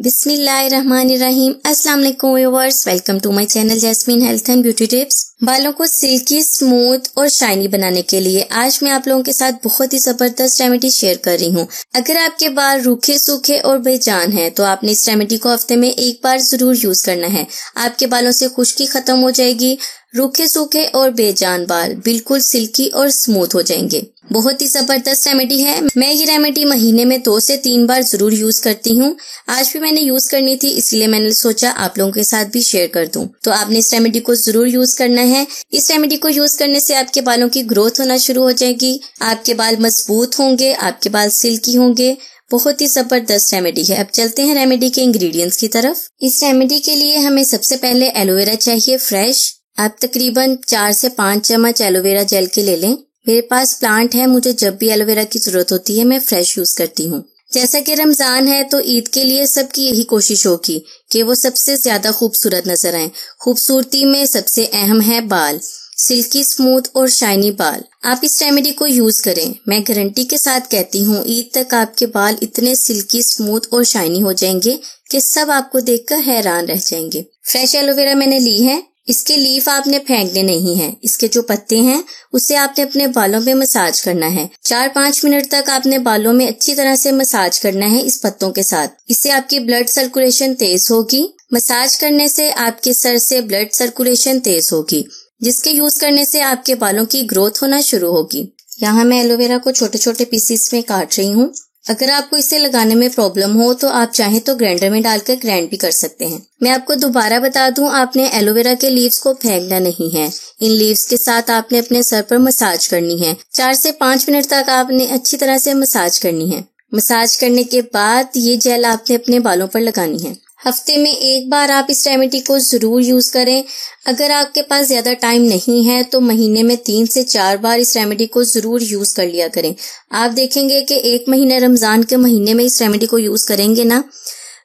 बिस्मिल्लाहिर्रहमानिर्रहीम। अस्सलाम वालेकुम viewers, welcome to my channel Jasmine health and beauty tips. बालों को सिल्की, स्मूथ और शाइनी बनाने के लिए आज मैं आप लोगों के साथ बहुत ही जबरदस्त रेमेडी शेयर कर रही हूँ। अगर आपके बाल रूखे, सूखे और बेजान हैं तो आपने इस रेमेडी को हफ्ते में एक बार जरूर यूज करना है। आपके बालों से खुश्की खत्म हो जाएगी, रूखे, सूखे और बेजान बाल बिल्कुल सिल्की और स्मूथ हो जाएंगे। बहुत ही जबरदस्त रेमेडी है। मैं ये रेमेडी महीने में 2 से 3 बार जरूर यूज करती हूँ। आज भी मैंने यूज करनी थी, इसलिए मैंने सोचा आप लोगों के साथ भी शेयर कर दूं। तो आपने इस रेमेडी को जरूर यूज करना है। इस रेमेडी को यूज करने से आपके बालों की ग्रोथ होना शुरू हो जाएगी, आपके बाल मजबूत होंगे, आपके बाल सिल्की होंगे। बहुत ही जबरदस्त रेमेडी है। अब चलते हैं रेमेडी के इंग्रेडिएंट्स की तरफ। इस रेमेडी के लिए हमें सबसे पहले एलोवेरा चाहिए फ्रेश। आप तकरीबन 4 से 5 चम्मच एलोवेरा जेल के ले लें। मेरे पास प्लांट है, मुझे जब भी एलोवेरा की जरूरत होती है मैं फ्रेश यूज करती हूँ। जैसा कि रमजान है तो ईद के लिए सबकी यही कोशिश होगी कि वो सबसे ज्यादा खूबसूरत नजर आए। खूबसूरती में सबसे अहम है बाल, सिल्की, स्मूथ और शाइनी बाल। आप इस रेमेडी को यूज करें, मैं गारंटी के साथ कहती हूँ ईद तक आपके बाल इतने सिल्की, स्मूथ और शाइनी हो जाएंगे कि सब आपको देखकर हैरान रह जाएंगे। फ्रेश एलोवेरा मैंने ली है। इसके लीफ आपने फेंकने नहीं है। इसके जो पत्ते हैं उसे आपने अपने बालों पे मसाज करना है। 4-5 मिनट तक आपने बालों में अच्छी तरह से मसाज करना है इस पत्तों के साथ। इससे आपकी ब्लड सर्कुलेशन तेज होगी। मसाज करने से आपके सर से ब्लड सर्कुलेशन तेज होगी, जिसके यूज करने से आपके बालों की ग्रोथ होना शुरू होगी। यहाँ मैं एलोवेरा को छोटे छोटे पीसेस में काट रही हूँ। अगर आपको इसे लगाने में प्रॉब्लम हो तो आप चाहें तो ग्राइंडर में डालकर ग्राइंड भी कर सकते हैं। मैं आपको दोबारा बता दूं, आपने एलोवेरा के लीव्स को फेंकना नहीं है। इन लीव्स के साथ आपने अपने सर पर मसाज करनी है। 4 से 5 मिनट तक आपने अच्छी तरह से मसाज करनी है। मसाज करने के बाद ये जेल आपने अपने बालों पर लगानी है। हफ्ते में एक बार आप इस रेमेडी को जरूर यूज करें। अगर आपके पास ज्यादा टाइम नहीं है तो महीने में 3 से 4 बार इस रेमेडी को जरूर यूज कर लिया करें। आप देखेंगे कि 1 महीने रमजान के महीने में इस रेमेडी को यूज करेंगे ना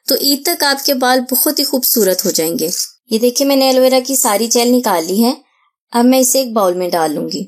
तो ईद तक आपके बाल बहुत ही खूबसूरत हो जाएंगे। ये देखिए, मैंने एलोवेरा की सारी जेल निकाल ली है। अब मैं इसे एक बाउल में डाल लूंगी।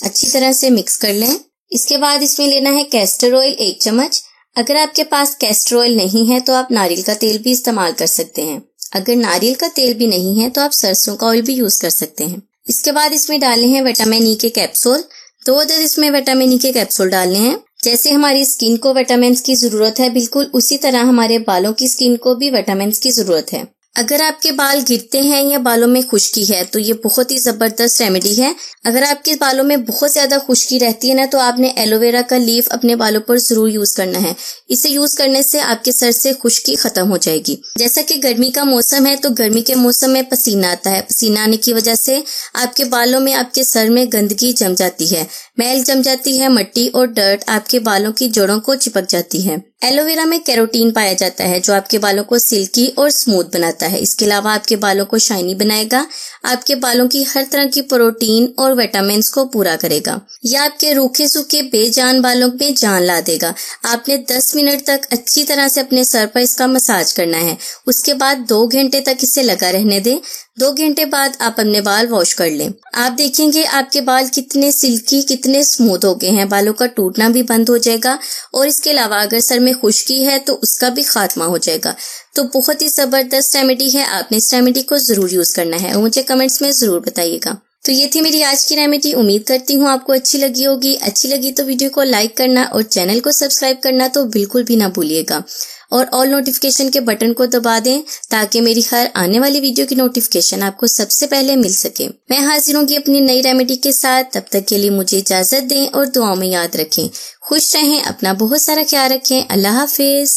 अच्छी तरह से मिक्स कर लें। इसके बाद इसमें लेना है कैस्टर ऑयल 1 चम्मच। अगर आपके पास कैस्टर ऑयल नहीं है तो आप नारियल का तेल भी इस्तेमाल कर सकते हैं। अगर नारियल का तेल भी नहीं है तो आप सरसों का ऑयल भी यूज कर सकते हैं। इसके बाद इसमें डालने हैं विटामिन ई के कैप्सूल। 2 अदद इसमें विटामिन ई के कैप्सूल डालने हैं। जैसे हमारी स्किन को विटामिन की जरूरत है, बिल्कुल उसी तरह हमारे बालों की स्किन को भी विटामिन की जरूरत है। अगर आपके बाल गिरते हैं या बालों में खुश्की है तो ये बहुत ही जबरदस्त रेमेडी है। अगर आपके बालों में बहुत ज्यादा खुश्की रहती है ना तो आपने एलोवेरा का लीफ अपने बालों पर जरूर यूज करना है। इसे यूज करने से आपके सर से खुश्की खत्म हो जाएगी। जैसा कि गर्मी का मौसम है तो गर्मी के मौसम में पसीना आता है। पसीना आने की वजह से आपके बालों में, आपके सर में गंदगी जम जाती है, मैल जम जाती है, मिट्टी और डर्ट आपके बालों की जड़ों को चिपक जाती है। एलोवेरा में कैरोटीन पाया जाता है जो आपके बालों को सिल्की और स्मूथ बनाता है। इसके अलावा आपके बालों को शाइनी बनाएगा, आपके बालों की हर तरह की प्रोटीन और विटामिन को पूरा करेगा। यह आपके रूखे, सूखे, बेजान बालों में जान ला देगा। आपने 10 मिनट तक अच्छी तरह से अपने सर पर इसका मसाज करना है। उसके बाद 2 घंटे तक इसे लगा रहने दें। 2 घंटे बाद आप अपने बाल वॉश कर लें। आप देखेंगे आपके बाल कितने सिल्की, कितने स्मूथ हो गए हैं। बालों का टूटना भी बंद हो जाएगा और इसके अलावा अगर सर में खुश्की है तो उसका भी खात्मा हो जाएगा। तो बहुत ही जबरदस्त रेमेडी है। आपने इस रेमेडी को जरूर यूज करना है और मुझे कमेंट्स में जरूर बताइएगा। तो ये थी मेरी आज की रेमेडी। उम्मीद करती हूँ आपको अच्छी लगी होगी। अच्छी लगी तो वीडियो को लाइक करना और चैनल को सब्सक्राइब करना तो बिल्कुल भी ना भूलिएगा। और ऑल नोटिफिकेशन के बटन को दबा दें ताकि मेरी हर आने वाली वीडियो की नोटिफिकेशन आपको सबसे पहले मिल सके। मैं हाजिर होंगी अपनी नई रेमेडी के साथ। तब तक के लिए मुझे इजाजत दें और दुआओं में याद रखें। खुश रहें, अपना बहुत सारा ख्याल रखें। अल्लाह हाफिज।